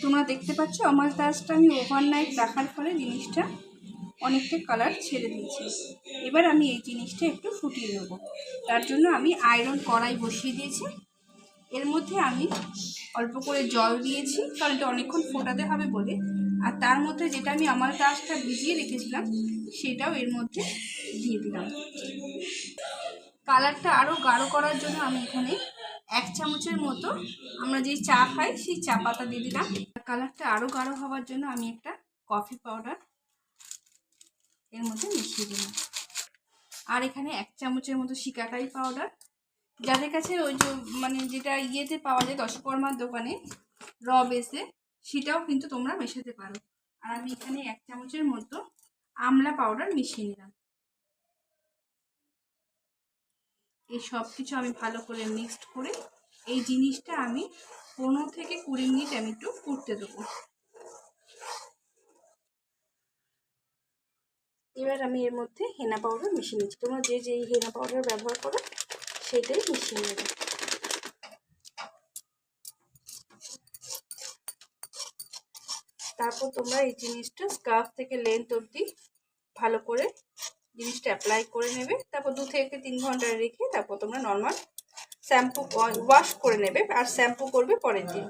তোমরা দেখতে পাচ্ছ অমালতাসটা আমি ওভারনাইট রাখার ফলে জিনিসটা অনেকটা কালার ছেড়ে দিয়েছে। এবার আমি এই জিনিসটা একটু ফুটিয়ে নেব। তার জন্য আমি আয়রন কড়াই বসিয়ে দিয়েছি। এর মধ্যে আমি অল্প করে জল দিয়েছি, কারণ এটা অনেকক্ষণ ফোটাতে হবে বলে। আর তার মধ্যে যেটা আমি অমালতাসটা ভিজিয়ে রেখেছিলাম সেটাও এর মধ্যে দিয়ে দিলাম। কালারটা আরও গাঢ় করার জন্য আমি এখানে 1 চামচের মতো আমরা যে চা খাই সেই চা পাতা দিয়ে দিলাম। কালারটা আরও গাঢ় হওয়ার জন্য আমি একটা কফি পাউডার এর মধ্যে মিশিয়ে দিলাম। আর এখানে 1 চামচের মতো শিকাকাই পাউডার, যাদের কাছে ওই যে মানে যেটা ইয়েতে পাওয়া যায় দশকর্মার দোকানে র বেসে, সেটাও কিন্তু তোমরা মেশাতে পারো। আর আমি এখানে 1 চামচের মতো আমলা পাউডার মিশিয়ে নিলাম। এই সব কিছু আমি ভালো করে মিক্সড করে এই জিনিসটা আমি 15 থেকে 20 মিনিট আমি একটু ফুটতে দেবো। এবার আমি এর মধ্যে হেনা পাউডার মিশিয়ে নিচ্ছি। তোমরা যে যেই হেনা পাউডার ব্যবহার করো সেটাই মিশিয়ে নেবে। তারপর তোমরা এই জিনিসটা স্কার্ফ থেকে লেন্থ অবধি ভালো করে জিনিসটা অ্যাপ্লাই করে নেবে। তারপর 2 থেকে 3 ঘন্টা রেখে তারপর তোমরা নর্মাল শ্যাম্পু ওয়াশ করে নেবে, আর শ্যাম্পু করবে পরের দিন।